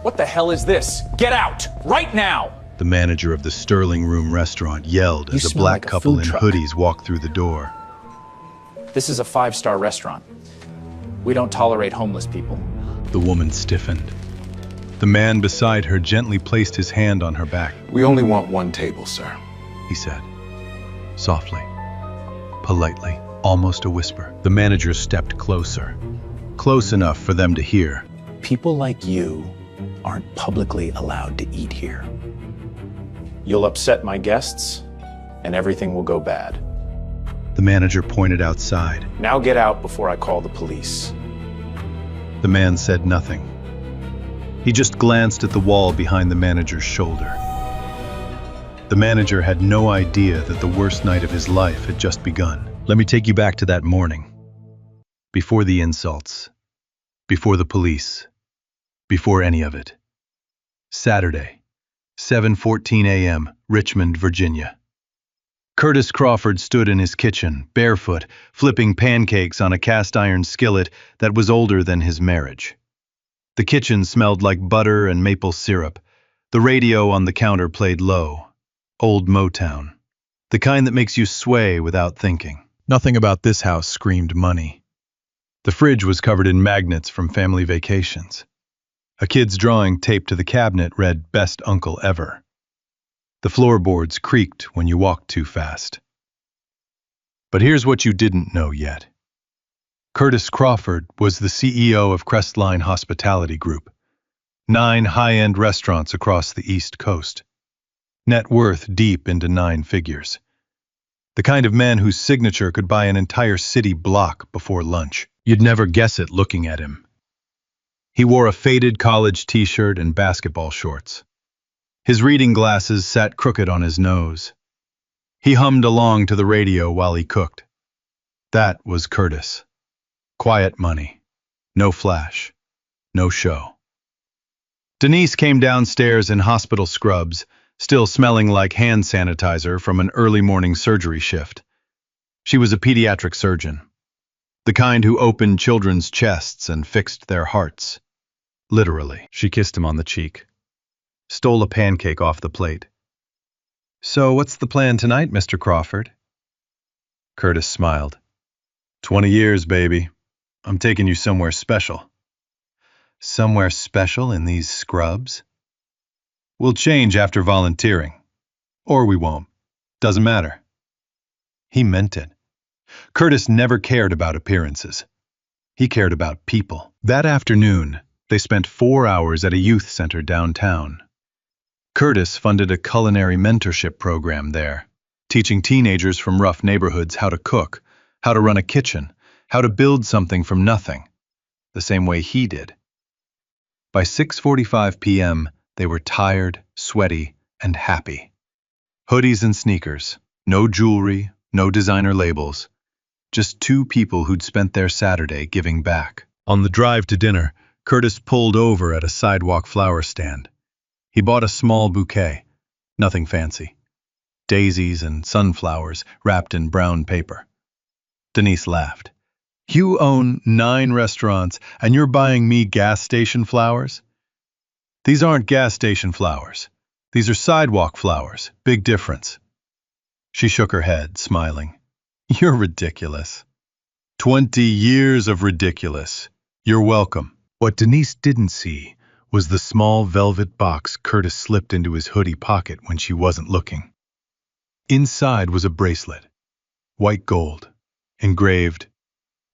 What the hell is this? Get out! Right now! The manager of the Sterling Room restaurant yelled as a smell black like a couple food in truck. hoodies walked through the door. This is a 5-star restaurant. We don't tolerate homeless people. The woman stiffened. The man beside her gently placed his hand on her back. We only want one table, sir. He said, softly, politely, almost a whisper. The manager stepped closer, close enough for them to hear. People like you aren't publicly allowed to eat here. You'll upset my guests, and everything will go bad. The manager pointed outside. Now get out before I call the police. The man said nothing. He just glanced at the wall behind the manager's shoulder. The manager had no idea that the worst night of his life had just begun. Let me take you back to that morning. Before the insults. Before the police. Before any of it. Saturday, 7:14 a.m., Richmond, Virginia. Curtis Crawford stood in his kitchen, barefoot, flipping pancakes on a cast-iron skillet that was older than his marriage. The kitchen smelled like butter and maple syrup. The radio on the counter played low. Old Motown. The kind that makes you sway without thinking. Nothing about this house screamed money. The fridge was covered in magnets from family vacations. A kid's drawing taped to the cabinet read, "Best Uncle Ever." The floorboards creaked when you walked too fast. But here's what you didn't know yet. Curtis Crawford was the CEO of Crestline Hospitality Group, 9 high-end restaurants across the East Coast. Net worth deep into 9 figures. The kind of man whose signature could buy an entire city block before lunch. You'd never guess it looking at him. He wore a faded college t-shirt and basketball shorts. His reading glasses sat crooked on his nose. He hummed along to the radio while he cooked. That was Curtis. Quiet money. No flash. No show. Denise came downstairs in hospital scrubs, still smelling like hand sanitizer from an early morning surgery shift. She was a pediatric surgeon. The kind who opened children's chests and fixed their hearts. Literally. She kissed him on the cheek. Stole a pancake off the plate. "So what's the plan tonight, Mr. Crawford?" Curtis smiled. 20 years, baby. I'm taking you somewhere special." "Somewhere special in these scrubs?" "We'll change after volunteering. Or we won't. Doesn't matter." He meant it. Curtis never cared about appearances. He cared about people. That afternoon, they spent 4 hours at a youth center downtown. Curtis funded a culinary mentorship program there, teaching teenagers from rough neighborhoods how to cook, how to run a kitchen, how to build something from nothing, the same way he did. By 6:45 p.m., they were tired, sweaty, and happy. Hoodies and sneakers, no jewelry, no designer labels, just 2 people who'd spent their Saturday giving back. On the drive to dinner, Curtis pulled over at a sidewalk flower stand. He bought a small bouquet, nothing fancy. Daisies and sunflowers wrapped in brown paper. Denise laughed. "You own 9 restaurants and you're buying me gas station flowers?" "These aren't gas station flowers. These are sidewalk flowers. Big difference." She shook her head, smiling. "You're ridiculous." 20 years of ridiculous. You're welcome. What Denise didn't see was the small velvet box Curtis slipped into his hoodie pocket when she wasn't looking. Inside was a bracelet, white gold, engraved,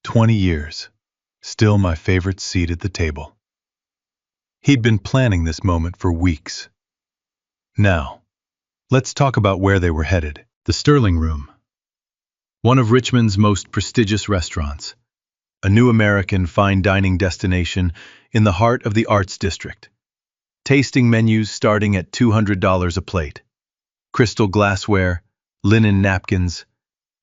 20 years, still my favorite seat at the table. He'd been planning this moment for weeks. Now, let's talk about where they were headed. The Sterling Room. One of Richmond's most prestigious restaurants. A new American fine dining destination in the heart of the Arts District. Tasting menus starting at $200 a plate. Crystal glassware, linen napkins.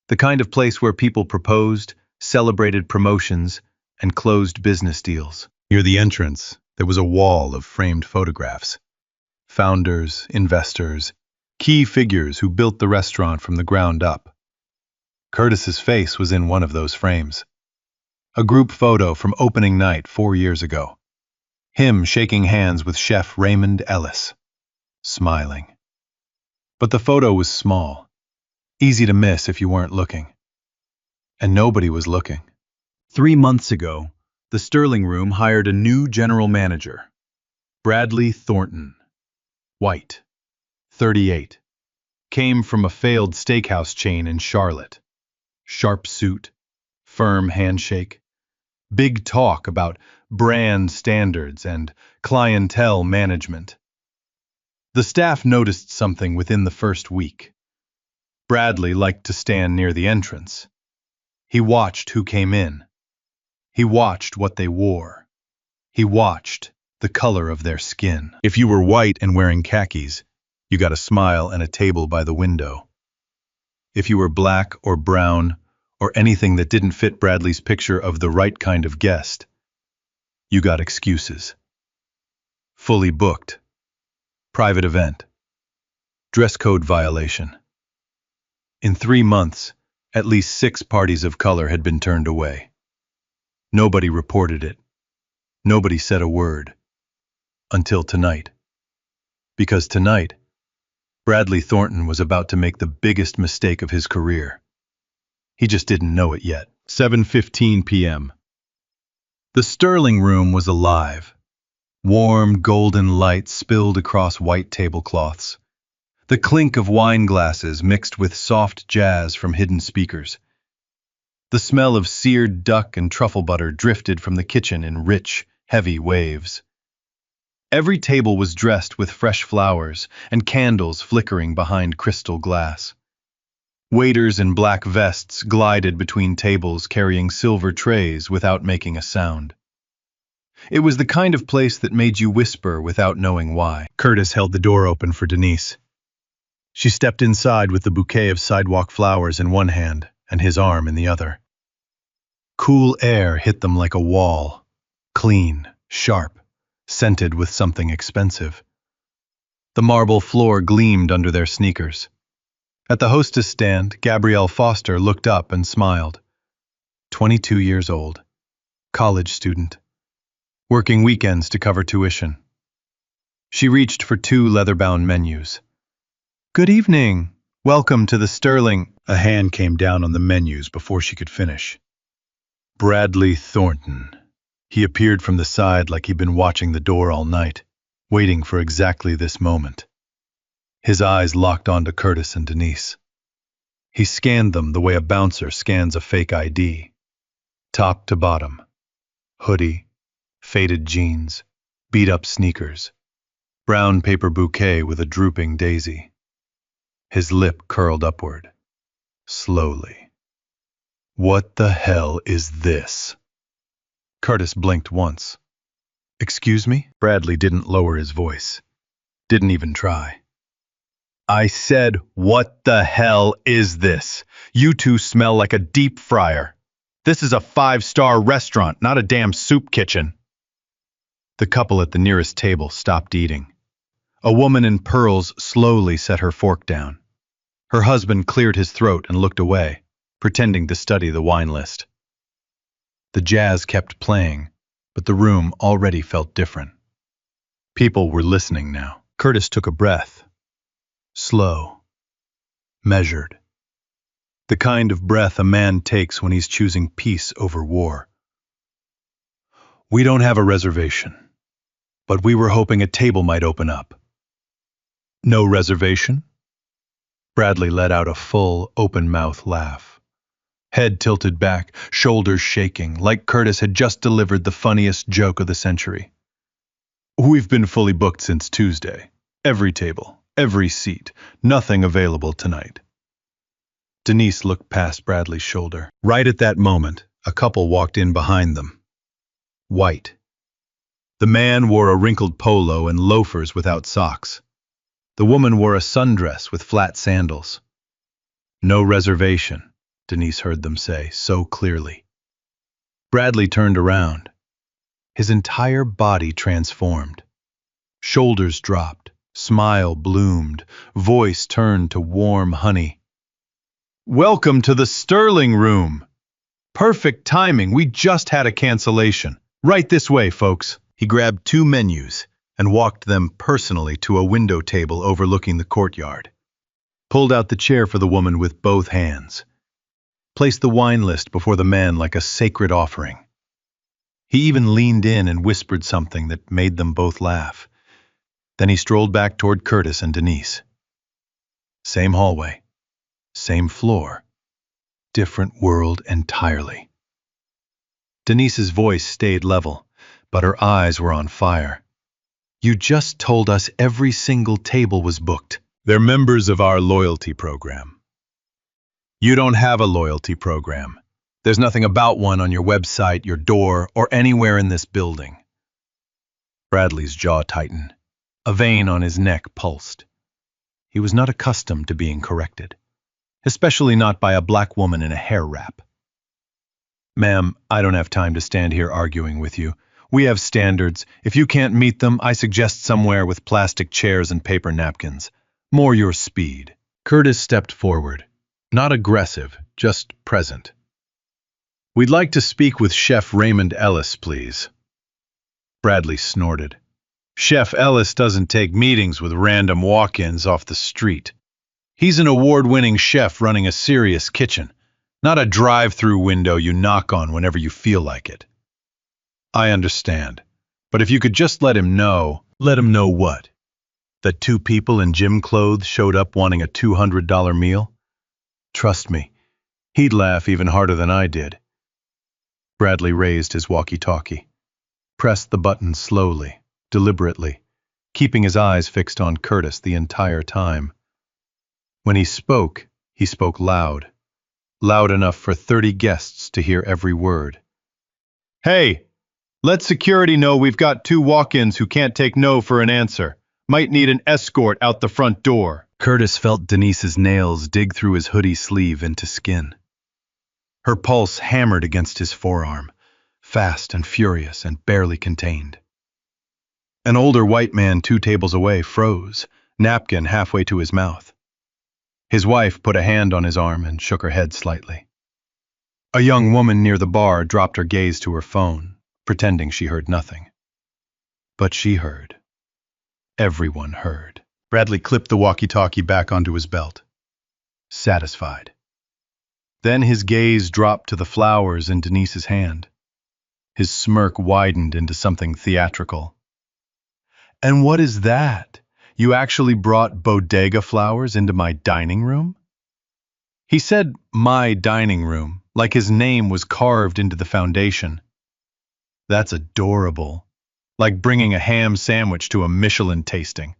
The kind of place where people proposed, celebrated promotions, and closed business deals. Near the entrance, there was a wall of framed photographs. Founders, investors, key figures who built the restaurant from the ground up. Curtis's face was in one of those frames. A group photo from opening night 4 years ago. Him shaking hands with Chef Raymond Ellis, smiling. But the photo was small, easy to miss if you weren't looking. And nobody was looking. 3 months ago, the Sterling Room hired a new general manager, Bradley Thornton. White, 38. Came from a failed steakhouse chain in Charlotte. Sharp suit, firm handshake, big talk about brand standards and clientele management. The staff noticed something within the first week. Bradley liked to stand near the entrance. He watched who came in. He watched what they wore. He watched the color of their skin. If you were white and wearing khakis, you got a smile and a table by the window. If you were black or brown, or anything that didn't fit Bradley's picture of the right kind of guest, you got excuses. Fully booked. Private event. Dress code violation. In 3 months, at least 6 parties of color had been turned away. Nobody reported it. Nobody said a word. Until tonight. Because tonight, Bradley Thornton was about to make the biggest mistake of his career. He just didn't know it yet. 7:15 p.m. The Sterling Room was alive. Warm, golden light spilled across white tablecloths. The clink of wine glasses mixed with soft jazz from hidden speakers. The smell of seared duck and truffle butter drifted from the kitchen in rich, heavy waves. Every table was dressed with fresh flowers and candles flickering behind crystal glass. Waiters in black vests glided between tables carrying silver trays without making a sound. It was the kind of place that made you whisper without knowing why. Curtis held the door open for Denise. She stepped inside with the bouquet of sidewalk flowers in one hand and his arm in the other. Cool air hit them like a wall, clean, sharp, scented with something expensive. The marble floor gleamed under their sneakers. At the hostess stand, Gabrielle Foster looked up and smiled. 22 years old, college student, working weekends to cover tuition. She reached for 2 leather-bound menus. "Good evening. Welcome to the Sterling." A hand came down on the menus before she could finish. Bradley Thornton. He appeared from the side like he'd been watching the door all night, waiting for exactly this moment. His eyes locked onto Curtis and Denise. He scanned them the way a bouncer scans a fake ID. Top to bottom. Hoodie, faded jeans, beat-up sneakers, brown paper bouquet with a drooping daisy. His lip curled upward. Slowly. "What the hell is this?" Curtis blinked once. "Excuse me?" Bradley didn't lower his voice. Didn't even try. "I said, what the hell is this? You two smell like a deep fryer. This is a 5-star restaurant, not a damn soup kitchen." The couple at the nearest table stopped eating. A woman in pearls slowly set her fork down. Her husband cleared his throat and looked away, pretending to study the wine list. The jazz kept playing, but the room already felt different. People were listening now. Curtis took a breath. Slow. Measured. The kind of breath a man takes when he's choosing peace over war. "We don't have a reservation, but we were hoping a table might open up." "No reservation?" Bradley let out a full, open-mouth laugh. Head tilted back, shoulders shaking, like Curtis had just delivered the funniest joke of the century. "We've been fully booked since Tuesday. Every table, every seat, nothing available tonight." Denise looked past Bradley's shoulder. Right at that moment, a couple walked in behind them. White. The man wore a wrinkled polo and loafers without socks. The woman wore a sundress with flat sandals. "No reservation," Denise heard them say so clearly. Bradley turned around. His entire body transformed. Shoulders dropped, smile bloomed, voice turned to warm honey. "Welcome to the Sterling Room. Perfect timing, we just had a cancellation. Right this way, folks." He grabbed 2 menus and walked them personally to a window table overlooking the courtyard. Pulled out the chair for the woman with both hands. Placed the wine list before the man like a sacred offering. He even leaned in and whispered something that made them both laugh. Then he strolled back toward Curtis and Denise. Same hallway, same floor, different world entirely. Denise's voice stayed level, but her eyes were on fire. You just told us every single table was booked. They're members of our loyalty program. You don't have a loyalty program. There's nothing about one on your website, your door, or anywhere in this building. Bradley's jaw tightened. A vein on his neck pulsed. He was not accustomed to being corrected, especially not by a black woman in a hair wrap. Ma'am, I don't have time to stand here arguing with you. We have standards. If you can't meet them, I suggest somewhere with plastic chairs and paper napkins. More your speed. Curtis stepped forward. Not aggressive, just present. We'd like to speak with Chef Raymond Ellis, please. Bradley snorted. Chef Ellis doesn't take meetings with random walk-ins off the street. He's an award-winning chef running a serious kitchen, not a drive-through window you knock on whenever you feel like it. I understand, but if you could just let him know. Let him know what? That 2 people in gym clothes showed up wanting a $200 meal? Trust me, he'd laugh even harder than I did. Bradley raised his walkie-talkie, pressed the button slowly, deliberately, keeping his eyes fixed on Curtis the entire time. When he spoke loud enough for 30 guests to hear every word. Hey, let security know we've got 2 walk-ins who can't take no for an answer. Might need an escort out the front door. Curtis felt Denise's nails dig through his hoodie sleeve into skin. Her pulse hammered against his forearm, fast and furious and barely contained. An older white man 2 tables away froze, napkin halfway to his mouth. His wife put a hand on his arm and shook her head slightly. A young woman near the bar dropped her gaze to her phone, pretending she heard nothing. But she heard. Everyone heard. Bradley clipped the walkie-talkie back onto his belt. Satisfied. Then his gaze dropped to the flowers in Denise's hand. His smirk widened into something theatrical. And what is that? You actually brought bodega flowers into my dining room? He said my dining room, like his name was carved into the foundation. That's adorable. Like bringing a ham sandwich to a Michelin tasting.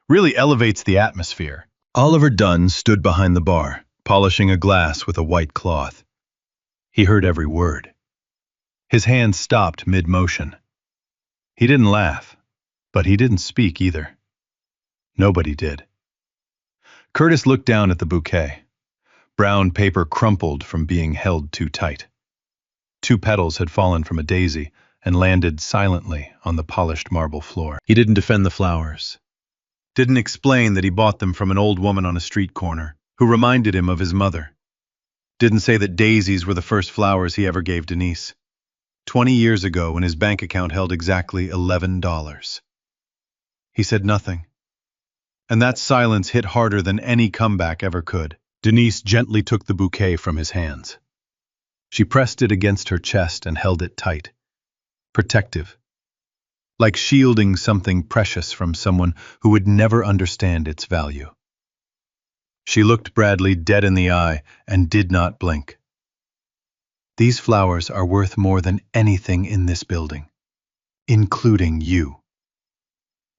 Really elevates the atmosphere. Oliver Dunn stood behind the bar, polishing a glass with a white cloth. He heard every word. His hand stopped mid-motion. He didn't laugh, but he didn't speak either. Nobody did. Curtis looked down at the bouquet. Brown paper crumpled from being held too tight. 2 petals had fallen from a daisy and landed silently on the polished marble floor. He didn't defend the flowers. Didn't explain that he bought them from an old woman on a street corner who reminded him of his mother. Didn't say that daisies were the first flowers he ever gave Denise. 20 years ago when his bank account held exactly $11. He said nothing. And that silence hit harder than any comeback ever could. Denise gently took the bouquet from his hands. She pressed it against her chest and held it tight. Protective. Like shielding something precious from someone who would never understand its value. She looked Bradley dead in the eye and did not blink. These flowers are worth more than anything in this building, including you.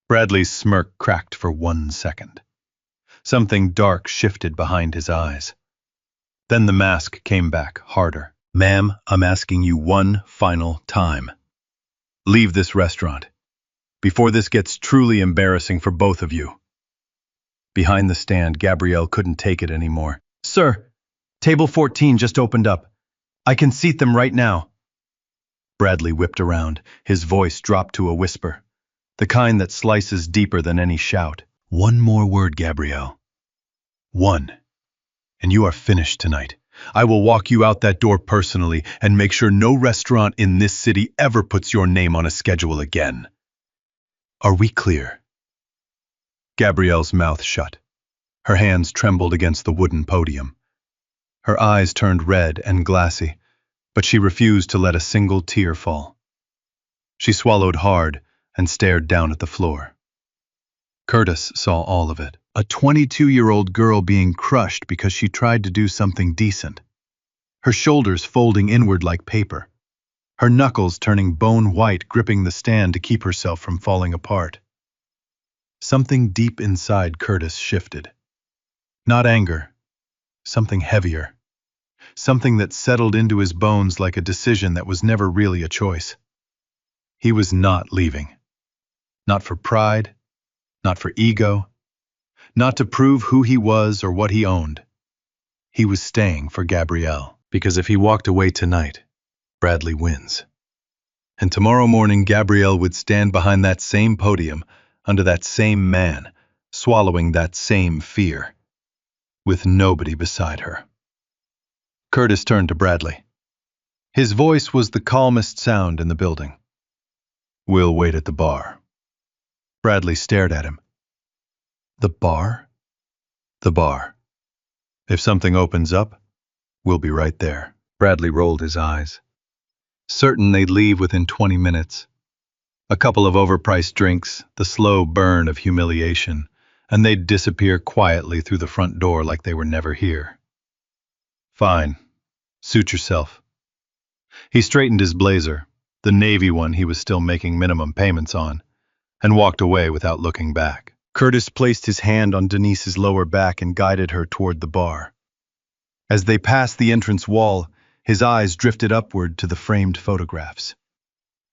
Bradley's smirk cracked for 1 second. Something dark shifted behind his eyes. Then the mask came back harder. Ma'am, I'm asking you one final time. Leave this restaurant, before this gets truly embarrassing for both of you. Behind the stand, Gabrielle couldn't take it anymore. Sir, table 14 just opened up. I can seat them right now. Bradley whipped around. His voice dropped to a whisper, the kind that slices deeper than any shout. One more word, Gabrielle. One. And you are finished tonight. I will walk you out that door personally and make sure no restaurant in this city ever puts your name on a schedule again. Are we clear? Gabrielle's mouth shut. Her hands trembled against the wooden podium. Her eyes turned red and glassy, but she refused to let a single tear fall. She swallowed hard and stared down at the floor. Curtis saw all of it. A 22-year-old girl being crushed because she tried to do something decent. Her shoulders folding inward like paper. Her knuckles turning bone white, gripping the stand to keep herself from falling apart. Something deep inside Curtis shifted. Not anger. Something heavier. Something that settled into his bones like a decision that was never really a choice. He was not leaving. Not for pride. Not for ego. Not to prove who he was or what he owned. He was staying for Gabrielle, because if he walked away tonight, Bradley wins. And tomorrow morning Gabrielle would stand behind that same podium, under that same man, swallowing that same fear, with nobody beside her. Curtis turned to Bradley. His voice was the calmest sound in the building. We'll wait at the bar. Bradley stared at him. The bar? The bar. If something opens up, we'll be right there. Bradley rolled his eyes. Certain they'd leave within 20 minutes. A couple of overpriced drinks, the slow burn of humiliation, and they'd disappear quietly through the front door like they were never here. Fine. Suit yourself. He straightened his blazer, the navy one he was still making minimum payments on, and walked away without looking back. Curtis placed his hand on Denise's lower back and guided her toward the bar. As they passed the entrance wall, his eyes drifted upward to the framed photographs.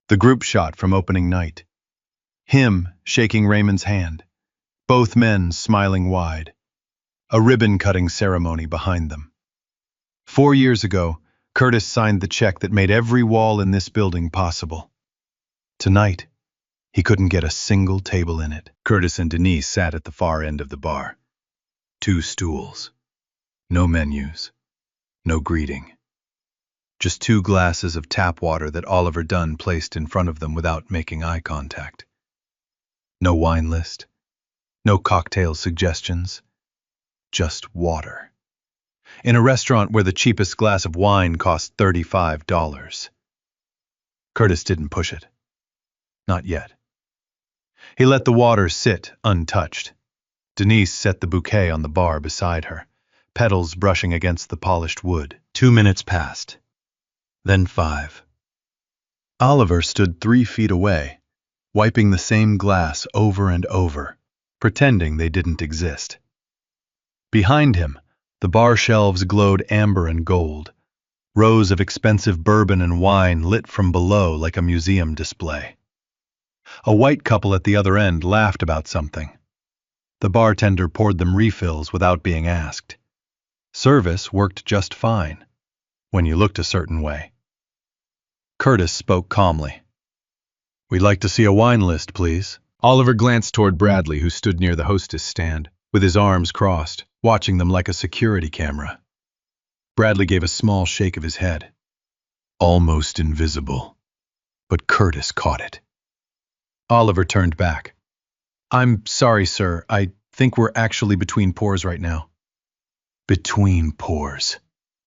The group shot from opening night. Him shaking Raymond's hand. Both men smiling wide. A ribbon-cutting ceremony behind them. 4 years ago, Curtis signed the check that made every wall in this building possible. Tonight, he couldn't get a single table in it. Curtis and Denise sat at the far end of the bar. 2 stools. No menus. No greeting. Just 2 glasses of tap water that Oliver Dunn placed in front of them without making eye contact. No wine list. No cocktail suggestions. Just water. In a restaurant where the cheapest glass of wine cost $35. Curtis didn't push it. Not yet. He let the water sit untouched. Denise set the bouquet on the bar beside her, petals brushing against the polished wood. 2 minutes passed. Then 5. Oliver stood 3 feet away, wiping the same glass over and over, pretending they didn't exist. Behind him, the bar shelves glowed amber and gold, rows of expensive bourbon and wine lit from below like a museum display. A white couple at the other end laughed about something. The bartender poured them refills without being asked. Service worked just fine, when you looked a certain way. Curtis spoke calmly. We'd like to see a wine list, please. Oliver glanced toward Bradley, who stood near the hostess stand, with his arms crossed, watching them like a security camera. Bradley gave a small shake of his head. Almost invisible. But Curtis caught it. Oliver turned back. I'm sorry, sir. I think we're actually between pours right now. Between pours.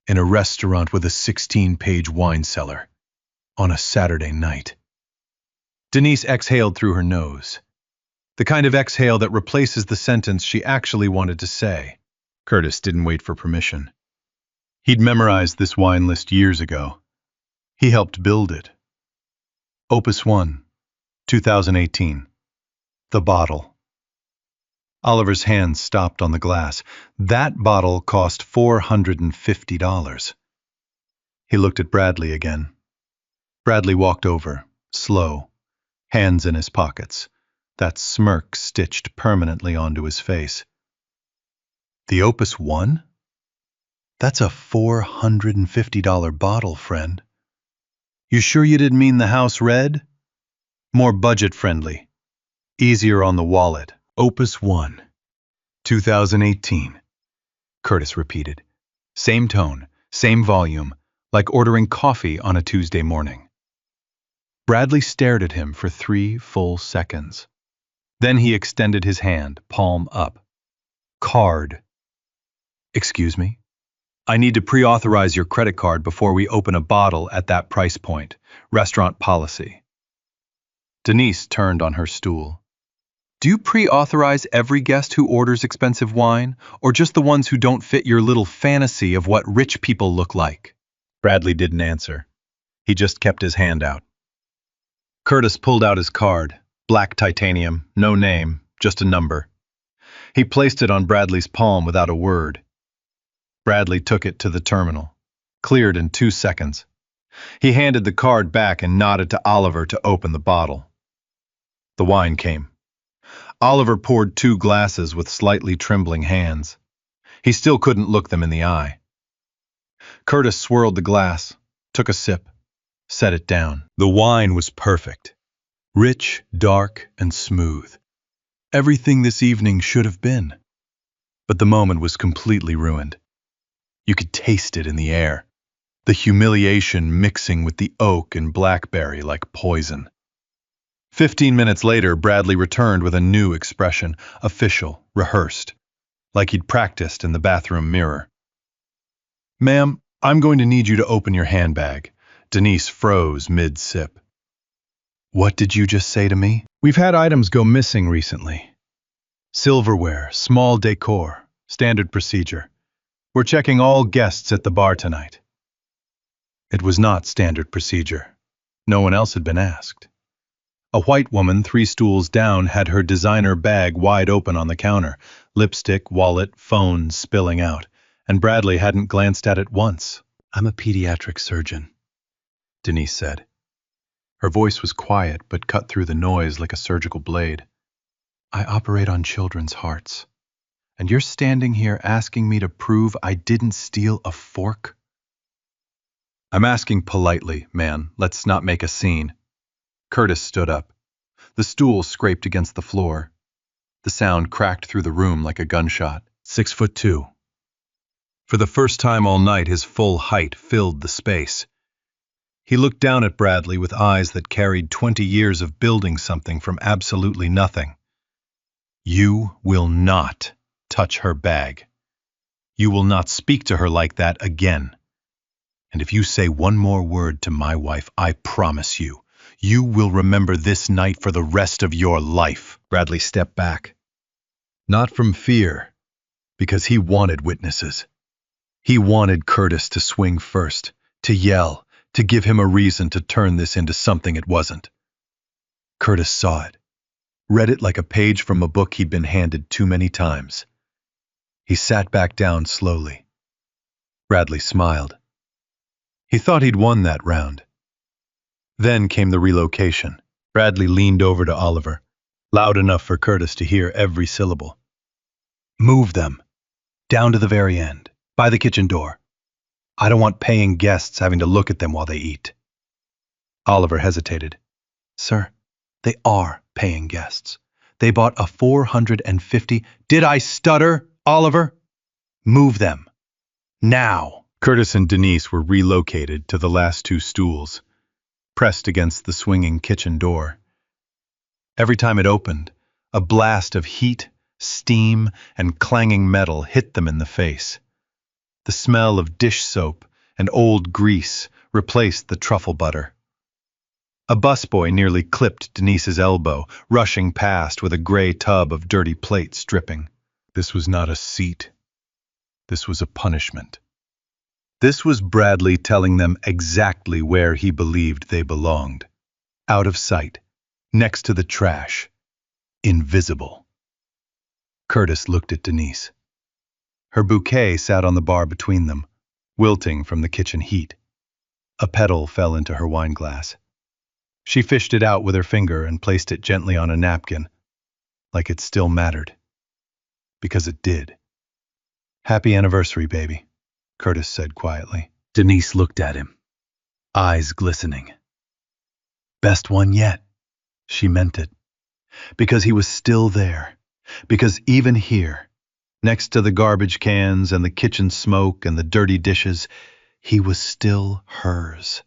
In a restaurant with a 16-page wine cellar. On a Saturday night. Denise exhaled through her nose. The kind of exhale that replaces the sentence she actually wanted to say. Curtis didn't wait for permission. He'd memorized this wine list years ago. He helped build it. Opus 1, 2018. The bottle. Oliver's hand stopped on the glass. That bottle cost $450. He looked at Bradley again. Bradley walked over, slow, hands in his pockets, that smirk stitched permanently onto his face. The Opus 1? That's a $450 bottle, friend. You sure you didn't mean the house red? More budget-friendly. Easier on the wallet. Opus 1, 2018. Curtis repeated. Same tone, Same volume, like ordering coffee on a Tuesday morning. Bradley stared at him for 3 full seconds. Then he extended his hand, palm up. Card. Excuse me? I need to pre-authorize your credit card before we open a bottle at that price point. Restaurant policy. Denise turned on her stool. Do you pre-authorize every guest who orders expensive wine, or just the ones who don't fit your little fantasy of what rich people look like? Bradley didn't answer. He just kept his hand out. Curtis pulled out his card, black titanium, no name, just a number. He placed it on Bradley's palm without a word. Bradley took it to the terminal, cleared in 2 seconds. He handed the card back and nodded to Oliver to open the bottle. The wine came. Oliver poured 2 glasses with slightly trembling hands. He still couldn't look them in the eye. Curtis swirled the glass, took a sip, set it down. The wine was perfect. Rich, dark, and smooth. Everything this evening should have been. But the moment was completely ruined. You could taste it in the air, the humiliation mixing with the oak and blackberry like poison. 15 minutes later, Bradley returned with a new expression, official, rehearsed, like he'd practiced in the bathroom mirror. Ma'am, I'm going to need you to open your handbag. Denise froze mid-sip. What did you just say to me? We've had items go missing recently. Silverware, small decor, standard procedure. We're checking all guests at the bar tonight. It was not standard procedure. No one else had been asked. A white woman 3 stools down had her designer bag wide open on the counter, lipstick, wallet, phone spilling out, and Bradley hadn't glanced at it once. I'm a pediatric surgeon, Denise said. Her voice was quiet but cut through the noise like a surgical blade. I operate on children's hearts. And you're standing here asking me to prove I didn't steal a fork? I'm asking politely, man. Let's not make a scene. Curtis stood up. The stool scraped against the floor. The sound cracked through the room like a gunshot. 6'2". For the first time all night, his full height filled the space. He looked down at Bradley with eyes that carried 20 years of building something from absolutely nothing. You will not touch her bag. You will not speak to her like that again. And if you say one more word to my wife, I promise you, you will remember this night for the rest of your life. Bradley stepped back. Not from fear, because he wanted witnesses. He wanted Curtis to swing first, to yell, to give him a reason to turn this into something it wasn't. Curtis saw it, read it like a page from a book he'd been handed too many times. He sat back down slowly. Bradley smiled. He thought he'd won that round. Then came the relocation. Bradley leaned over to Oliver, loud enough for Curtis to hear every syllable. Move them. Down to the very end, by the kitchen door. I don't want paying guests having to look at them while they eat. Oliver hesitated. Sir, they are paying guests. They bought a 450. Did I stutter, Oliver? Move them. Now. Curtis and Denise were relocated to the last 2 stools, pressed against the swinging kitchen door. Every time it opened, a blast of heat, steam, and clanging metal hit them in the face. The smell of dish soap and old grease replaced the truffle butter. A busboy nearly clipped Denise's elbow, rushing past with a gray tub of dirty plates dripping. This was not a seat. This was a punishment. This was Bradley telling them exactly where he believed they belonged. Out of sight, next to the trash, invisible. Curtis looked at Denise. Her bouquet sat on the bar between them, wilting from the kitchen heat. A petal fell into her wineglass. She fished it out with her finger and placed it gently on a napkin, like it still mattered. Because it did. Happy anniversary, baby, Curtis said quietly. Denise looked at him, eyes glistening. Best one yet. She meant it. Because he was still there. Because even here, next to the garbage cans and the kitchen smoke and the dirty dishes, He was still hers,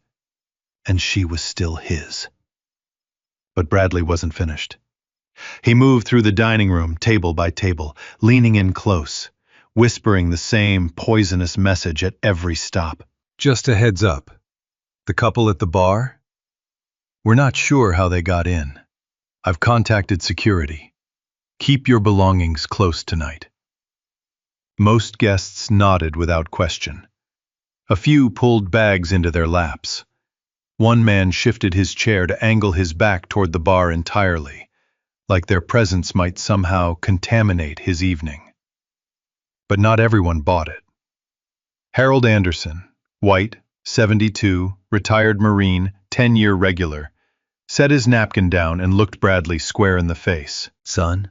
and she was still his. But Bradley wasn't finished. He moved through the dining room, table by table, leaning in close, whispering the same poisonous message at every stop. Just a heads up. The couple at the bar? We're not sure how they got in. I've contacted security. Keep your belongings close tonight. Most guests nodded without question. A few pulled bags into their laps. One man shifted his chair to angle his back toward the bar entirely, like their presence might somehow contaminate his evening. But not everyone bought it. Harold Anderson, white, 72, retired Marine, 10-year regular, set his napkin down and looked Bradley square in the face. Son,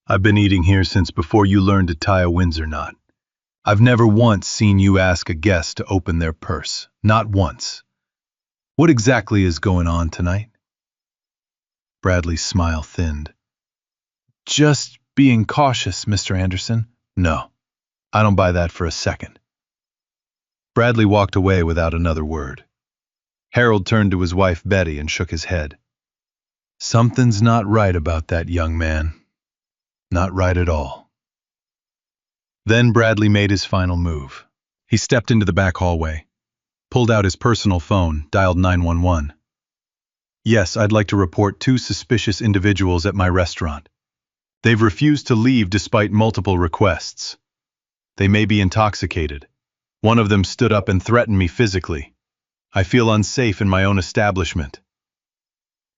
I've been eating here since before you learned to tie a Windsor knot. I've never once seen you ask a guest to open their purse. Not once. What exactly is going on tonight? Bradley's smile thinned. Just being cautious, Mr. Anderson. No, I don't buy that for a second. Bradley walked away without another word. Harold turned to his wife Betty and shook his head. Something's not right about that young man. Not right at all. Then Bradley made his final move. He stepped into the back hallway, pulled out his personal phone, dialed 911. Yes, I'd like to report 2 suspicious individuals at my restaurant. They've refused to leave despite multiple requests. They may be intoxicated. One of them stood up and threatened me physically. I feel unsafe in my own establishment.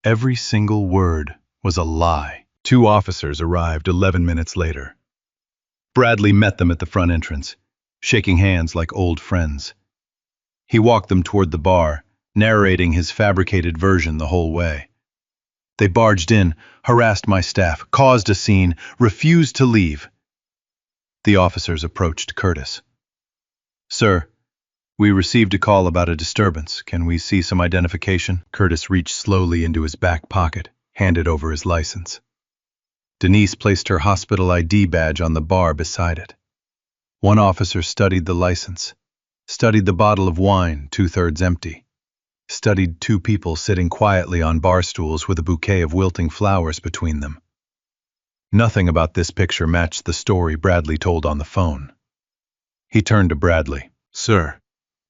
Every single word was a lie. 2 officers arrived 11 minutes later. Bradley met them at the front entrance, shaking hands like old friends. He walked them toward the bar, narrating his fabricated version the whole way. They barged in, harassed my staff, caused a scene, refused to leave. The officers approached Curtis. Sir, we received a call about a disturbance. Can we see some identification? Curtis reached slowly into his back pocket, handed over his license. Denise placed her hospital ID badge on the bar beside it. One officer studied the license, studied the bottle of wine, 2/3 empty, studied 2 people sitting quietly on bar stools with a bouquet of wilting flowers between them. Nothing about this picture matched the story Bradley told on the phone. He turned to Bradley. Sir,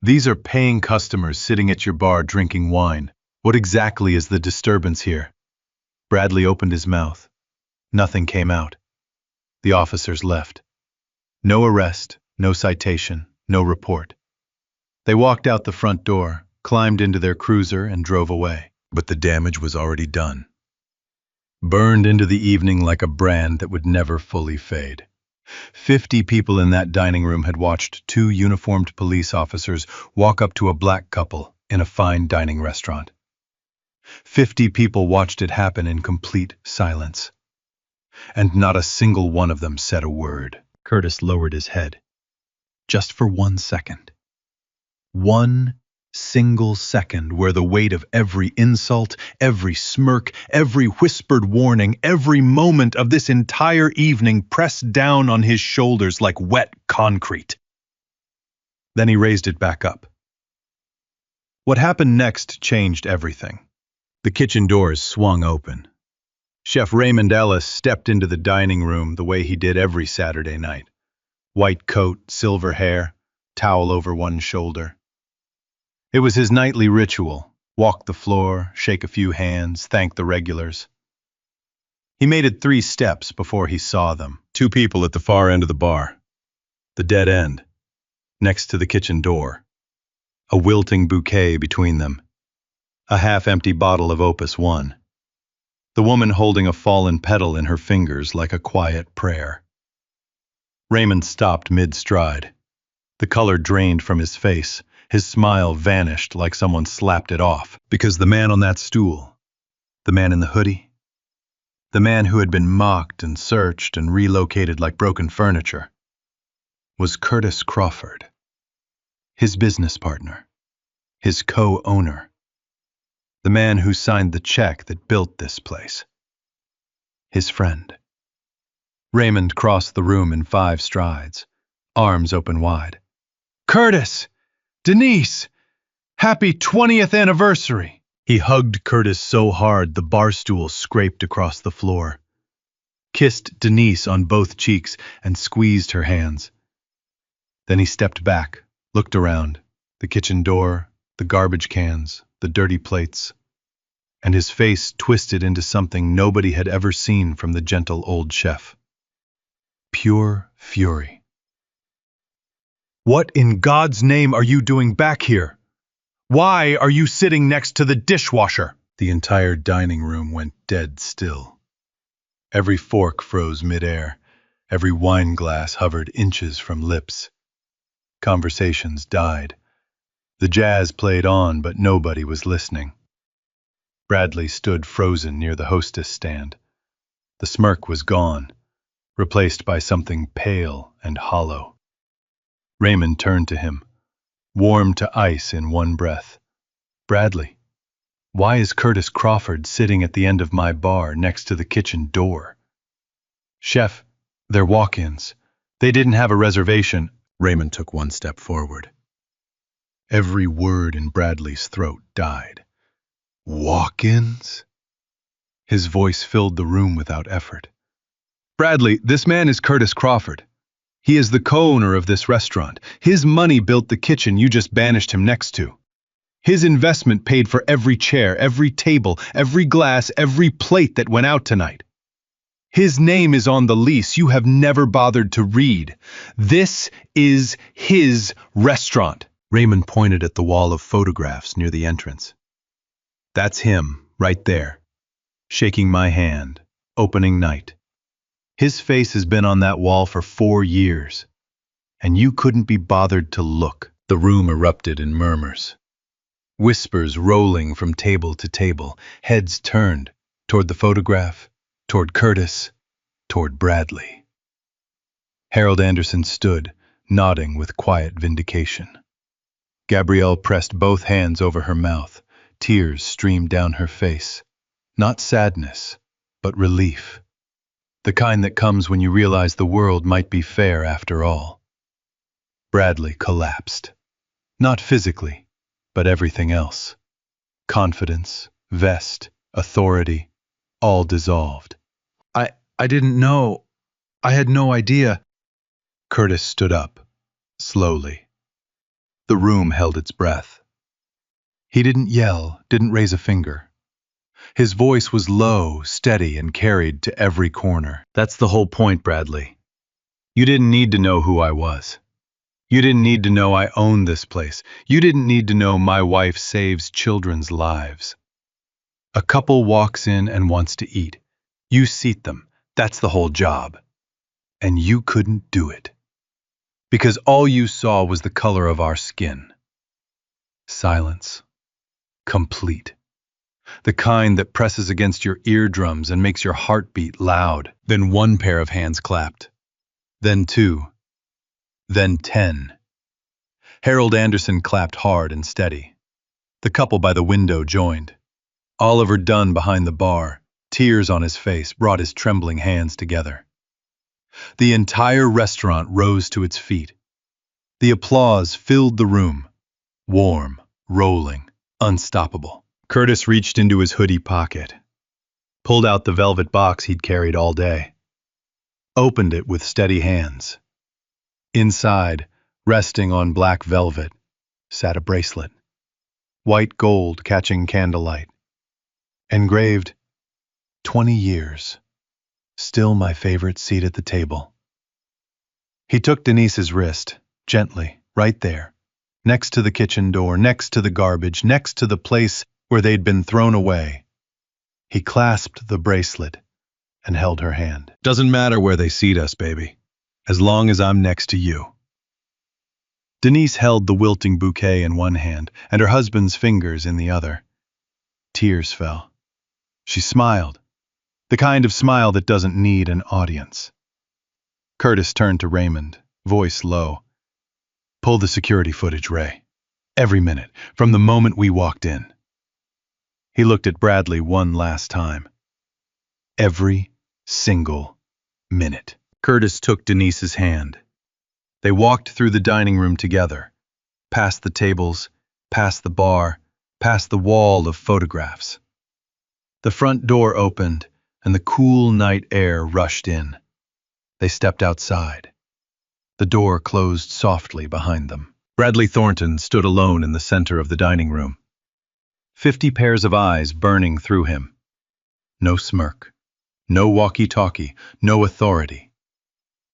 these are paying customers sitting at your bar drinking wine. What exactly is the disturbance here? Bradley opened his mouth. Nothing came out. The officers left. No arrest, no citation, no report. They walked out the front door, climbed into their cruiser, and drove away. But the damage was already done. Burned into the evening like a brand that would never fully fade. 50 people in that dining room had watched 2 uniformed police officers walk up to a black couple in a fine dining restaurant. 50 people watched it happen in complete silence. And not a single one of them said a word. Curtis lowered his head. Just for 1 second. 1 single second where the weight of every insult, every smirk, every whispered warning, every moment of this entire evening pressed down on his shoulders like wet concrete. Then he raised it back up. What happened next changed everything. The kitchen doors swung open. Chef Raymond Ellis stepped into the dining room the way he did every Saturday night. White coat, silver hair, towel over one shoulder. It was his nightly ritual. Walk the floor, shake a few hands, thank the regulars. He made it 3 steps before he saw them. 2 people at the far end of the bar. The dead end, next to the kitchen door. A wilting bouquet between them. A half-empty bottle of Opus One. The woman holding a fallen petal in her fingers like a quiet prayer. Raymond stopped mid-stride. The color drained from his face. His smile vanished like someone slapped it off. Because the man on that stool, the man in the hoodie, the man who had been mocked and searched and relocated like broken furniture, was Curtis Crawford, his business partner, his co-owner, the man who signed the check that built this place, his friend. Raymond crossed the room in 5 strides, arms open wide. Curtis! Denise! Happy 20th anniversary! He hugged Curtis so hard the bar stool scraped across the floor, kissed Denise on both cheeks, and squeezed her hands. Then he stepped back, looked around, the kitchen door, the garbage cans, the dirty plates, and his face twisted into something nobody had ever seen from the gentle old chef. Pure fury. What in God's name are you doing back here? Why are you sitting next to the dishwasher? The entire dining room went dead still. Every fork froze midair. Every wine glass hovered inches from lips. Conversations died. The jazz played on, but nobody was listening. Bradley stood frozen near the hostess stand. The smirk was gone, replaced by something pale and hollow. Raymond turned to him, warm to ice in one breath. Bradley, why is Curtis Crawford sitting at the end of my bar next to the kitchen door? Chef, they're walk-ins. They didn't have a reservation. Raymond took one step forward. Every word in Bradley's throat died. Walk-ins? His voice filled the room without effort. Bradley, this man is Curtis Crawford. He is the co-owner of this restaurant. His money built the kitchen you just banished him next to. His investment paid for every chair, every table, every glass, every plate that went out tonight. His name is on the lease you have never bothered to read. This is his restaurant. Raymond pointed at the wall of photographs near the entrance. That's him, right there, shaking my hand, opening night. His face has been on that wall for 4 years, and you couldn't be bothered to look. The room erupted in murmurs. Whispers rolling from table to table, heads turned toward the photograph, toward Curtis, toward Bradley. Harold Anderson stood, nodding with quiet vindication. Gabrielle pressed both hands over her mouth. Tears streamed down her face. Not sadness, but relief. The kind that comes when you realize the world might be fair after all. Bradley collapsed. Not physically, but everything else. Confidence, vest, authority, all dissolved. I didn't know. I had no idea. Curtis stood up, slowly. The room held its breath. He didn't yell, didn't raise a finger. His voice was low, steady, and carried to every corner. That's the whole point, Bradley. You didn't need to know who I was. You didn't need to know I own this place. You didn't need to know my wife saves children's lives. A couple walks in and wants to eat. You seat them. That's the whole job. And you couldn't do it. Because all you saw was the color of our skin. Silence. Complete. The kind that presses against your eardrums and makes your heart beat loud. Then one pair of hands clapped. Then 2. Then 10. Harold Anderson clapped hard and steady. The couple by the window joined. Oliver Dunn behind the bar, tears on his face, brought his trembling hands together. The entire restaurant rose to its feet. The applause filled the room. Warm, rolling, unstoppable. Curtis reached into his hoodie pocket, pulled out the velvet box he'd carried all day, opened it with steady hands. Inside, resting on black velvet, sat a bracelet, white gold catching candlelight, engraved 20 years, still my favorite seat at the table. He took Denise's wrist, gently, right there, next to the kitchen door, next to the garbage, next to the place where they'd been thrown away. He clasped the bracelet and held her hand. Doesn't matter where they seat us, baby, as long as I'm next to you. Denise held the wilting bouquet in one hand and her husband's fingers in the other. Tears fell. She smiled, the kind of smile that doesn't need an audience. Curtis turned to Raymond, voice low. Pull the security footage, Ray. Every minute, from the moment we walked in. He looked at Bradley one last time. Every single minute. Curtis took Denise's hand. They walked through the dining room together, past the tables, past the bar, past the wall of photographs. The front door opened, and the cool night air rushed in. They stepped outside. The door closed softly behind them. Bradley Thornton stood alone in the center of the dining room. 50 pairs of eyes burning through him. No smirk, no walkie-talkie, no authority.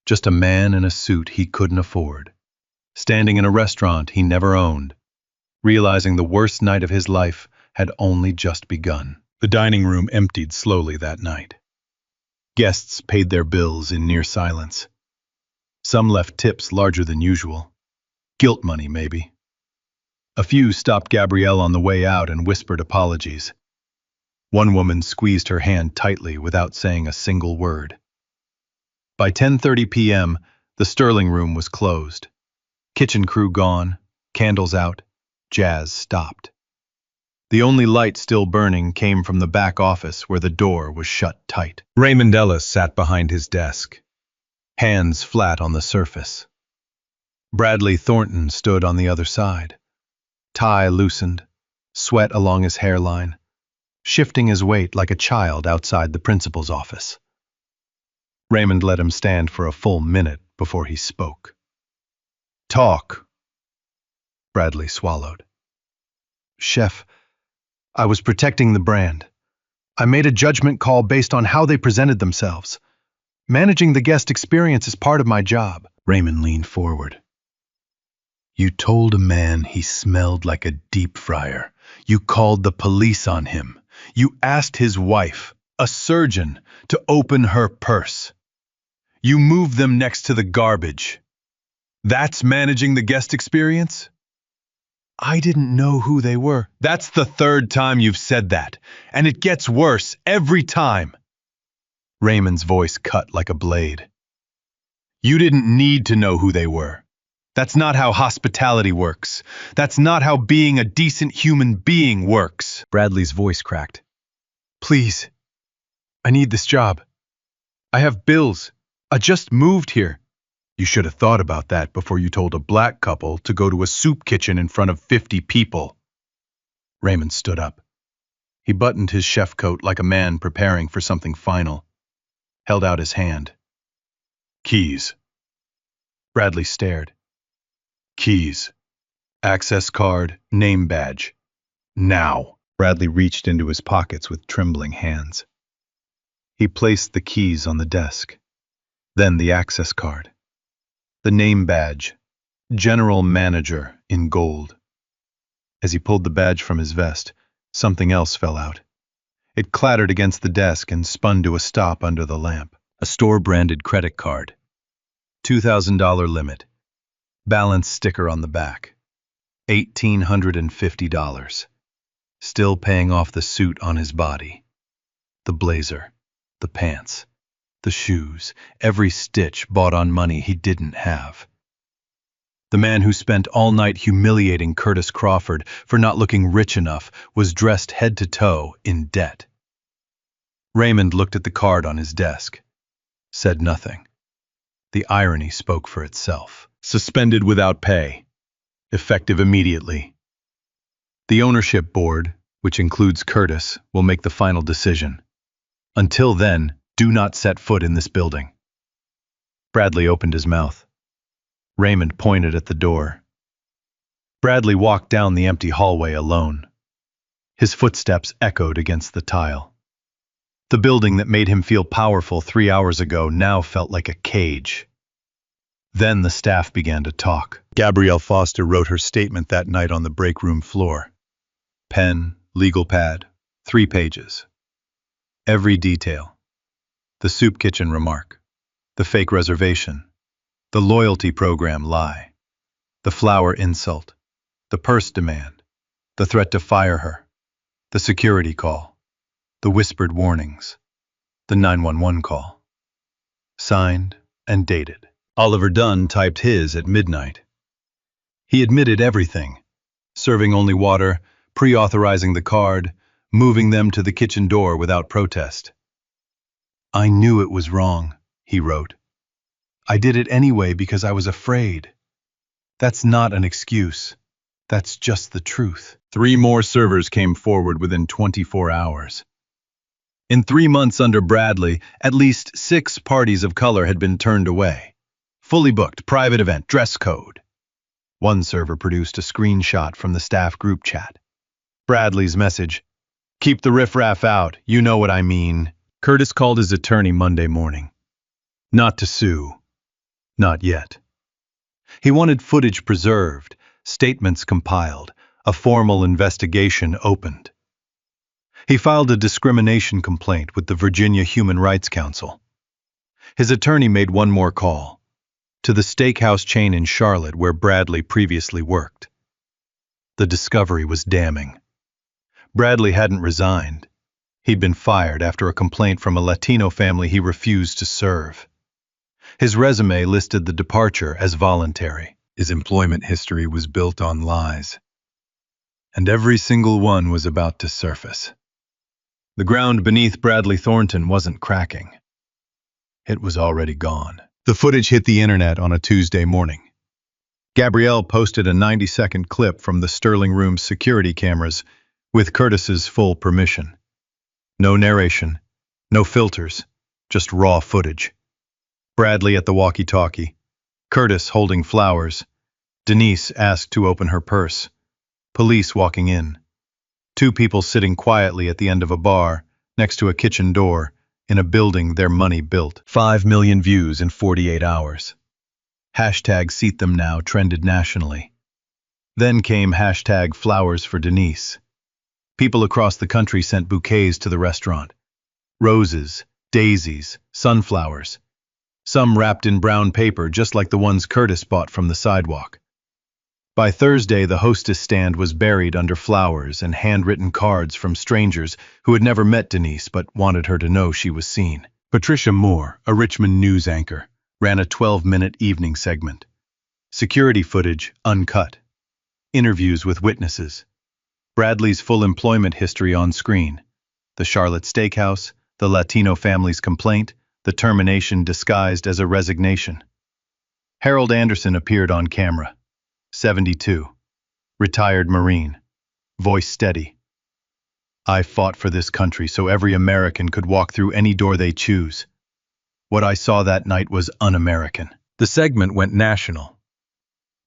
Just a man in a suit he couldn't afford, standing in a restaurant he never owned, realizing the worst night of his life had only just begun. The dining room emptied slowly that night. Guests paid their bills in near silence. Some left tips larger than usual. Guilt money, maybe. A few stopped Gabrielle on the way out and whispered apologies. One woman squeezed her hand tightly without saying a single word. By 10:30 p.m., the Sterling room was closed. Kitchen crew gone, candles out, jazz stopped. The only light still burning came from the back office where the door was shut tight. Raymond Ellis sat behind his desk, hands flat on the surface. Bradley Thornton stood on the other side, tie loosened, sweat along his hairline, shifting his weight like a child outside the principal's office. Raymond let him stand for a full minute before he spoke. "Talk." Bradley swallowed. "Chef, I was protecting the brand. I made a judgment call based on how they presented themselves. Managing the guest experience is part of my job." Raymond leaned forward. "You told a man he smelled like a deep fryer. You called the police on him. You asked his wife, a surgeon, to open her purse. You moved them next to the garbage. That's managing the guest experience?" "I didn't know who they were." "That's the third time you've said that, and it gets worse every time." Raymond's voice cut like a blade. "You didn't need to know who they were. That's not how hospitality works. That's not how being a decent human being works." Bradley's voice cracked. "Please, I need this job. I have bills. I just moved here." "You should have thought about that before you told a black couple to go to a soup kitchen in front of 50 people. Raymond stood up. He buttoned his chef coat like a man preparing for something final, held out his hand. "Keys." Bradley stared. "Keys. Access card, name badge. Now." Bradley reached into his pockets with trembling hands. He placed the keys on the desk, then the access card. The name badge, General Manager in gold. As he pulled the badge from his vest, something else fell out. It clattered against the desk and spun to a stop under the lamp. A store-branded credit card. $2,000 limit. Balance sticker on the back. $1,850. Still paying off the suit on his body. The blazer, the pants, the shoes, every stitch bought on money he didn't have. The man who spent all night humiliating Curtis Crawford for not looking rich enough was dressed head to toe in debt. Raymond looked at the card on his desk, said nothing. The irony spoke for itself. Suspended without pay. Effective immediately. The ownership board, which includes Curtis, will make the final decision. Until then, do not set foot in this building. Bradley opened his mouth. Raymond pointed at the door. Bradley walked down the empty hallway alone. His footsteps echoed against the tile. The building that made him feel powerful 3 hours ago now felt like a cage. Then the staff began to talk. Gabrielle Foster wrote her statement that night on the break room floor. Pen, legal pad, 3 pages. Every detail. The soup kitchen remark. The fake reservation. The loyalty program lie. The flower insult. The purse demand. The threat to fire her. The security call. The whispered warnings. The 911 call. Signed and dated. Oliver Dunn typed his at midnight. He admitted everything. Serving only water, pre-authorizing the card, moving them to the kitchen door without protest. "I knew it was wrong," he wrote. "I did it anyway because I was afraid. That's not an excuse. That's just the truth. 3 more servers came forward within 24 hours. In 3 months under Bradley, at least 6 parties of color had been turned away. Fully booked, private event, dress code. One server produced a screenshot from the staff group chat. Bradley's message, "Keep the riffraff out, you know what I mean." Curtis called his attorney Monday morning. Not to sue. Not yet. He wanted footage preserved, statements compiled, a formal investigation opened. He filed a discrimination complaint with the Virginia Human Rights Council. His attorney made one more call, to the steakhouse chain in Charlotte where Bradley previously worked. The discovery was damning. Bradley hadn't resigned. He'd been fired after a complaint from a Latino family he refused to serve. His resume listed the departure as voluntary. His employment history was built on lies. And every single one was about to surface. The ground beneath Bradley Thornton wasn't cracking. It was already gone. The footage hit the internet on a Tuesday morning. Gabrielle posted a 90-second clip from the Sterling Room's security cameras with Curtis's full permission. No narration, no filters, just raw footage. Bradley at the walkie-talkie, Curtis holding flowers, Denise asked to open her purse, police walking in, 2 people sitting quietly at the end of a bar next to a kitchen door in a building their money built. 5 million views in 48 hours. Hashtag Seat Them Now trended nationally. Then came hashtag Flowers for Denise. People across the country sent bouquets to the restaurant. Roses, daisies, sunflowers. Some wrapped in brown paper just like the ones Curtis bought from the sidewalk. By Thursday, the hostess stand was buried under flowers and handwritten cards from strangers who had never met Denise but wanted her to know she was seen. Patricia Moore, a Richmond news anchor, ran a 12-minute evening segment. Security footage uncut. Interviews with witnesses. Bradley's full employment history on screen. The Charlotte Steakhouse, the Latino family's complaint, the termination disguised as a resignation. Harold Anderson appeared on camera. 72. Retired Marine. Voice steady. "I fought for this country so every American could walk through any door they choose. What I saw that night was un-American." The segment went national.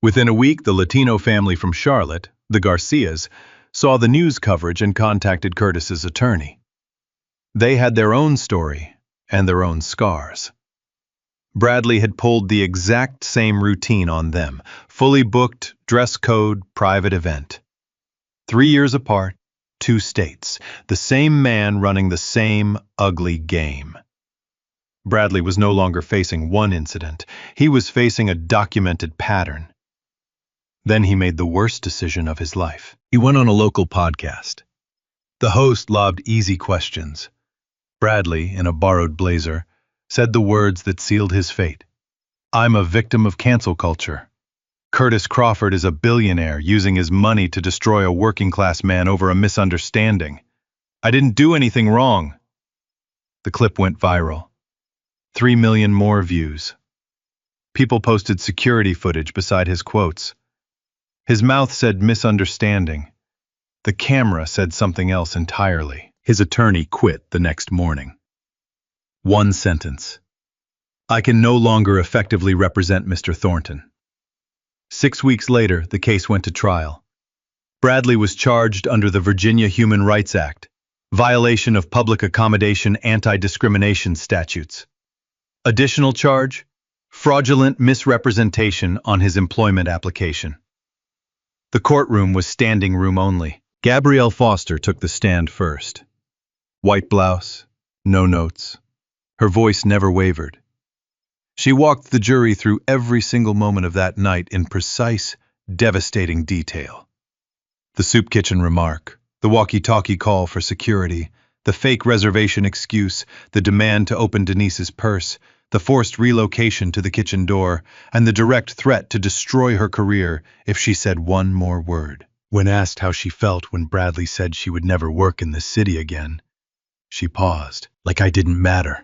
Within a week, the Latino family from Charlotte, the Garcias, saw the news coverage and contacted Curtis's attorney. They had their own story and their own scars. Bradley had pulled the exact same routine on them, fully booked, dress code, private event. 3 years apart, 2 states, the same man running the same ugly game. Bradley was no longer facing one incident, he was facing a documented pattern. Then he made the worst decision of his life. He went on a local podcast. The host lobbed easy questions. Bradley, in a borrowed blazer, said the words that sealed his fate. "I'm a victim of cancel culture. Curtis Crawford is a billionaire using his money to destroy a working-class man over a misunderstanding. I didn't do anything wrong." The clip went viral. 3 million more views. People posted security footage beside his quotes. His mouth said misunderstanding. The camera said something else entirely. His attorney quit the next morning. One sentence. "I can no longer effectively represent Mr. Thornton." 6 weeks later, the case went to trial. Bradley was charged under the Virginia Human Rights Act, violation of public accommodation anti-discrimination statutes. Additional charge, fraudulent misrepresentation on his employment application. The courtroom was standing room only. Gabrielle Foster took the stand first. White blouse, no notes. Her voice never wavered. She walked the jury through every single moment of that night in precise, devastating detail. The soup kitchen remark, the walkie-talkie call for security, the fake reservation excuse, the demand to open Denise's purse, the forced relocation to the kitchen door, and the direct threat to destroy her career if she said one more word. When asked how she felt when Bradley said she would never work in this city again, she paused, like I didn't matter.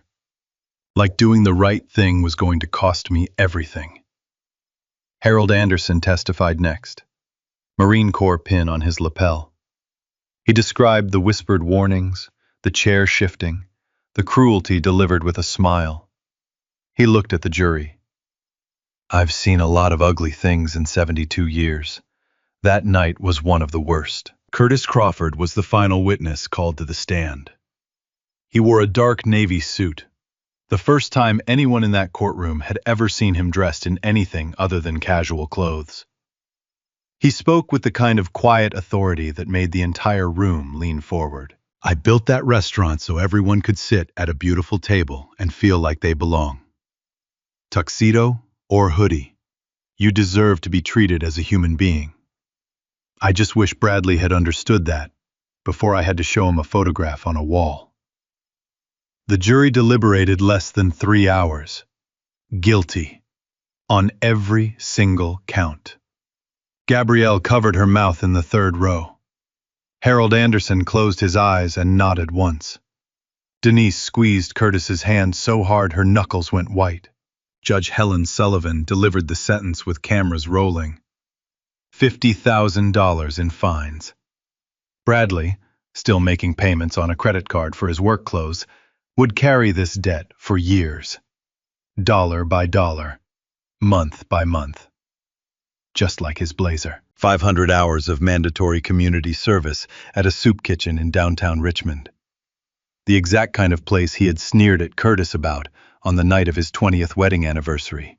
Like doing the right thing was going to cost me everything. Harold Anderson testified next. Marine Corps pin on his lapel. He described the whispered warnings, the chair shifting, the cruelty delivered with a smile. He looked at the jury. I've seen a lot of ugly things in 72 years. That night was one of the worst. Curtis Crawford was the final witness called to the stand. He wore a dark navy suit, the first time anyone in that courtroom had ever seen him dressed in anything other than casual clothes. He spoke with the kind of quiet authority that made the entire room lean forward. I built that restaurant so everyone could sit at a beautiful table and feel like they belong. Tuxedo or hoodie, you deserve to be treated as a human being. I just wish Bradley had understood that before I had to show him a photograph on a wall. The jury deliberated less than 3 hours. Guilty. On every single count. Gabrielle covered her mouth in the third row. Harold Anderson closed his eyes and nodded once. Denise squeezed Curtis's hand so hard her knuckles went white. Judge Helen Sullivan delivered the sentence with cameras rolling. $50,000 in fines. Bradley, still making payments on a credit card for his work clothes, would carry this debt for years. Dollar by dollar. Month by month. Just like his blazer. 500 hours of mandatory community service at a soup kitchen in downtown Richmond. The exact kind of place he had sneered at Curtis about on the night of his 20th wedding anniversary.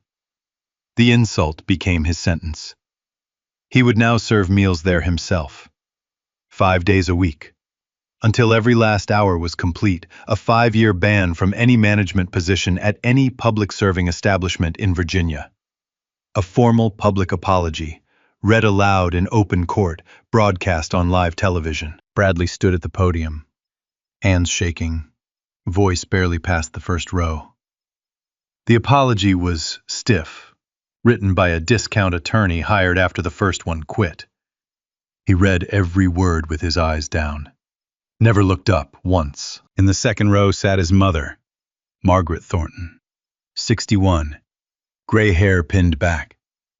The insult became his sentence. He would now serve meals there himself. 5 days a week. Until every last hour was complete, a 5-year ban from any management position at any public serving establishment in Virginia. A formal public apology, read aloud in open court, broadcast on live television. Bradley stood at the podium, hands shaking, voice barely past the first row. The apology was stiff, written by a discount attorney hired after the first one quit. He read every word with his eyes down. Never looked up once. In the second row sat his mother, Margaret Thornton, 61, gray hair pinned back,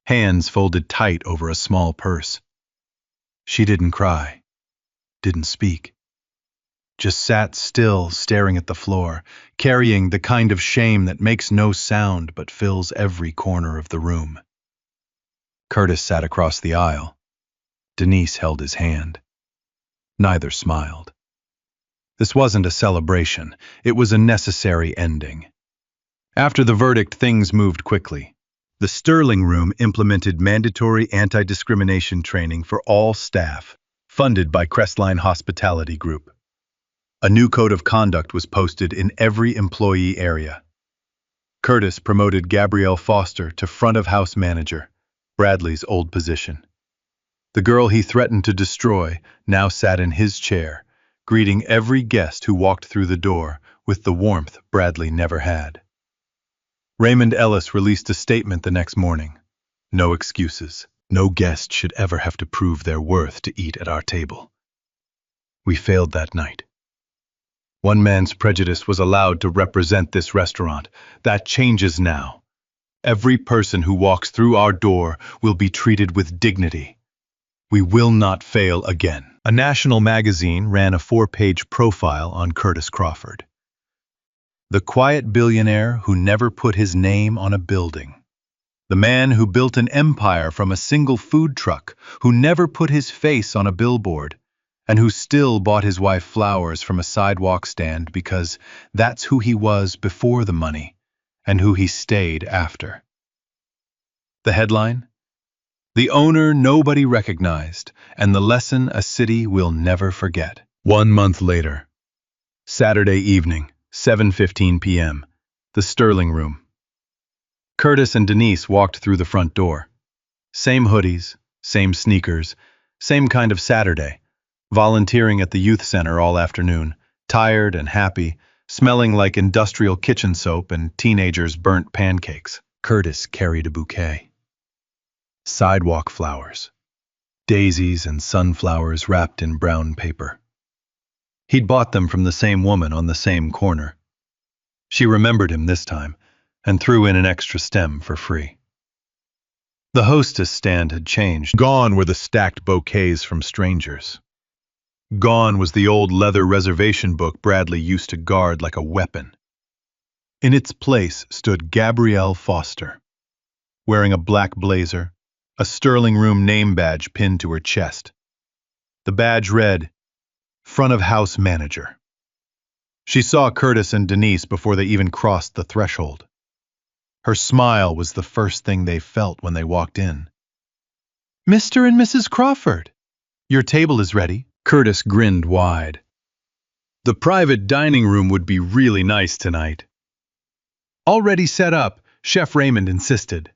hands folded tight over a small purse. She didn't cry, didn't speak. Just sat still, staring at the floor, carrying the kind of shame that makes no sound but fills every corner of the room. Curtis sat across the aisle. Denise held his hand. Neither smiled. This wasn't a celebration, it was a necessary ending. After the verdict, things moved quickly. The Sterling Room implemented mandatory anti-discrimination training for all staff, funded by Crestline Hospitality Group. A new code of conduct was posted in every employee area. Curtis promoted Gabrielle Foster to front-of-house manager, Bradley's old position. The girl he threatened to destroy now sat in his chair, greeting every guest who walked through the door with the warmth Bradley never had. Raymond Ellis released a statement the next morning. No excuses. No guest should ever have to prove their worth to eat at our table. We failed that night. One man's prejudice was allowed to represent this restaurant. That changes now. Every person who walks through our door will be treated with dignity. We will not fail again. A national magazine ran a 4-page profile on Curtis Crawford. The quiet billionaire who never put his name on a building. The man who built an empire from a single food truck, who never put his face on a billboard, and who still bought his wife flowers from a sidewalk stand because that's who he was before the money, and who he stayed after. The headline? The owner nobody recognized, and the lesson a city will never forget. 1 month later. Saturday evening, 7:15 p.m., the Sterling Room. Curtis and Denise walked through the front door. Same hoodies, same sneakers, same kind of Saturday, volunteering at the youth center all afternoon, tired and happy, smelling like industrial kitchen soap and teenagers' burnt pancakes. Curtis carried a bouquet. Sidewalk flowers. Daisies and sunflowers wrapped in brown paper. He'd bought them from the same woman on the same corner. She remembered him this time and threw in an extra stem for free. The hostess stand had changed. Gone were the stacked bouquets from strangers. Gone was the old leather reservation book Bradley used to guard like a weapon. In its place stood Gabrielle Foster, wearing a black blazer, a Sterling Room name badge pinned to her chest. The badge read, "Front of House Manager." She saw Curtis and Denise before they even crossed the threshold. Her smile was the first thing they felt when they walked in. "Mr. and Mrs. Crawford, your table is ready." Curtis grinned wide. The private dining room would be really nice tonight. Already set up, Chef Raymond insisted.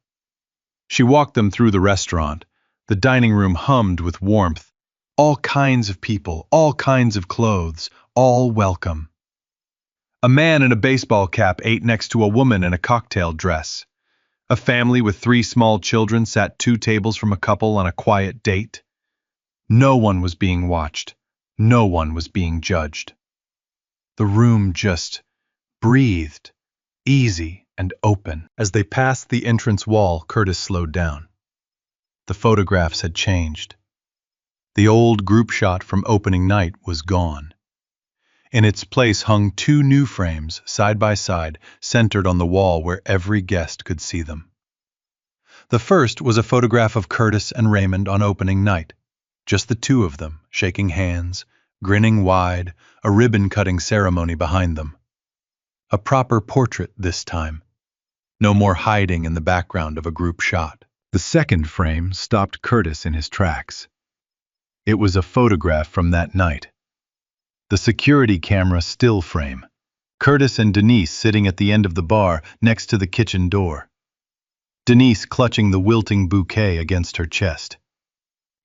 She walked them through the restaurant. The dining room hummed with warmth. All kinds of people, all kinds of clothes, all welcome. A man in a baseball cap ate next to a woman in a cocktail dress. A family with 3 small children sat 2 tables from a couple on a quiet date. No one was being watched. No one was being judged. The room just breathed, easy and open. As they passed the entrance wall, Curtis slowed down. The photographs had changed. The old group shot from opening night was gone. In its place hung 2 new frames, side by side, centered on the wall where every guest could see them. The first was a photograph of Curtis and Raymond on opening night. Just the 2 of them, shaking hands, grinning wide, a ribbon-cutting ceremony behind them. A proper portrait this time. No more hiding in the background of a group shot. The second frame stopped Curtis in his tracks. It was a photograph from that night. The security camera still frame. Curtis and Denise sitting at the end of the bar next to the kitchen door. Denise clutching the wilting bouquet against her chest.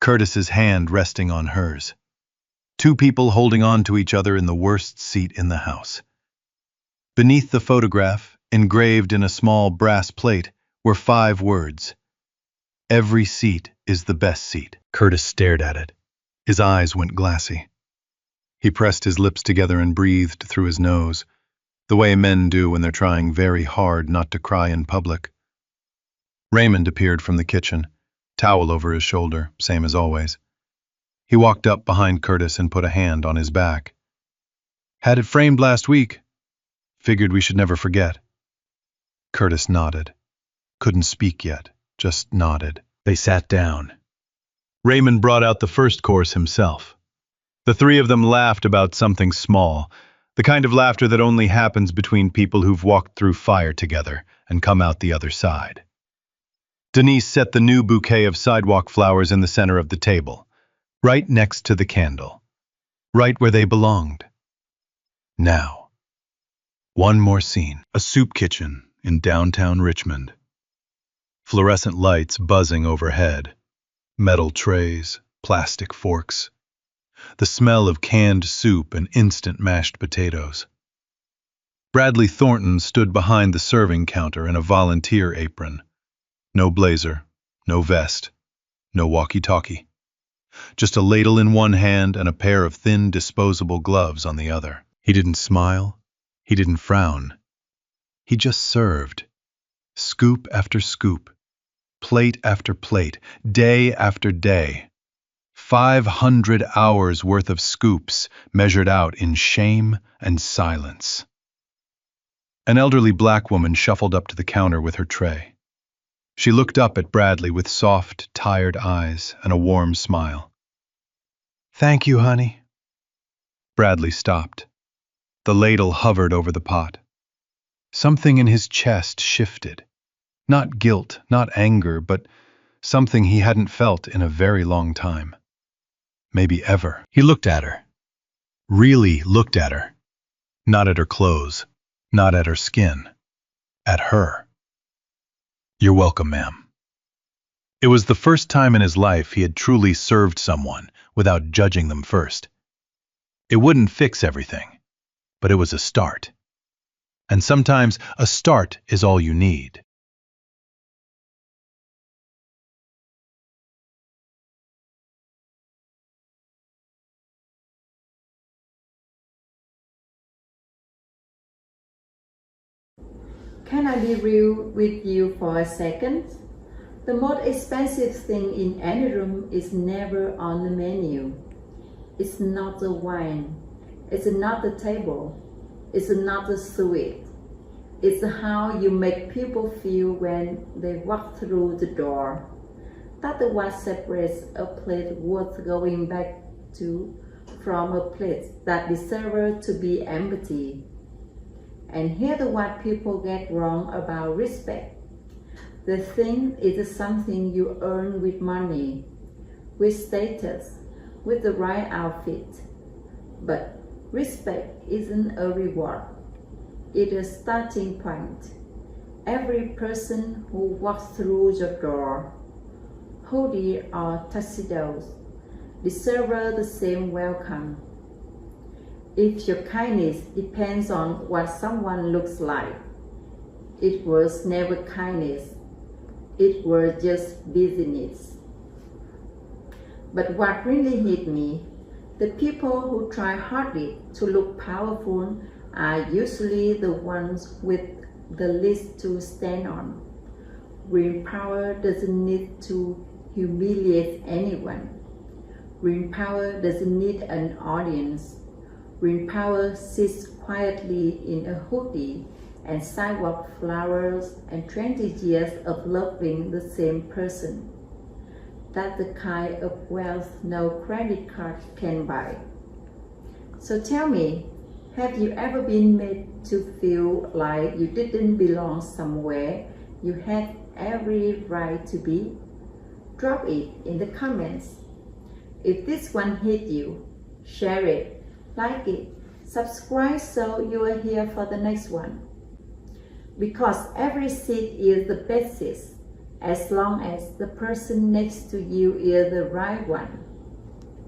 Curtis's hand resting on hers. 2 people holding on to each other in the worst seat in the house. Beneath the photograph, engraved in a small brass plate, were 5 words. "Every seat is the best seat." Curtis stared at it. His eyes went glassy. He pressed his lips together and breathed through his nose, the way men do when they're trying very hard not to cry in public. Raymond appeared from the kitchen, towel over his shoulder, same as always. He walked up behind Curtis and put a hand on his back. "Had it framed last week. Figured we should never forget." Curtis nodded. Couldn't speak yet, just nodded. They sat down. Raymond brought out the first course himself. The 3 of them laughed about something small, the kind of laughter that only happens between people who've walked through fire together and come out the other side. Denise set the new bouquet of sidewalk flowers in the center of the table, right next to the candle, right where they belonged. Now, one more scene. A soup kitchen in downtown Richmond. Fluorescent lights buzzing overhead. Metal trays, plastic forks. The smell of canned soup and instant mashed potatoes. Bradley Thornton stood behind the serving counter in a volunteer apron. No blazer, no vest, no walkie-talkie. Just a ladle in one hand and a pair of thin, disposable gloves on the other. He didn't smile. He didn't frown. He just served. Scoop after scoop. Plate after plate. Day after day. 500 hours worth of scoops measured out in shame and silence. An elderly black woman shuffled up to the counter with her tray. She looked up at Bradley with soft, tired eyes and a warm smile. "Thank you, honey." Bradley stopped. The ladle hovered over the pot. Something in his chest shifted. Not guilt, not anger, but something he hadn't felt in a very long time. Maybe ever. He looked at her. Really looked at her. Not at her clothes, not at her skin. At her. "You're welcome, ma'am." It was the first time in his life he had truly served someone without judging them first. It wouldn't fix everything, but it was a start. And sometimes a start is all you need. Can I be real with you for a second? The most expensive thing in any room is never on the menu. It's not the wine. It's not the table. It's not the suite. It's how you make people feel when they walk through the door. That's what separates a plate worth going back to from a plate that deserves to be empty. And here's what people get wrong about respect. The thing is something you earn with money, with status, with the right outfit. But respect isn't a reward. It's a starting point. Every person who walks through your door, hoodie or tuxedos, deserves the same welcome. If your kindness depends on what someone looks like, it was never kindness. It was just business. But what really hit me, the people who try hardly to look powerful are usually the ones with the least to stand on. Real power doesn't need to humiliate anyone. Real power doesn't need an audience. Real power sits quietly in a hoodie and sidewalk flowers and 20 years of loving the same person. That's the kind of wealth no credit card can buy. So tell me, have you ever been made to feel like you didn't belong somewhere you had every right to be? Drop it in the comments. If this one hit you, share it, like it, subscribe so you are here for the next one. Because every seat is the best seat, as long as the person next to you is the right one.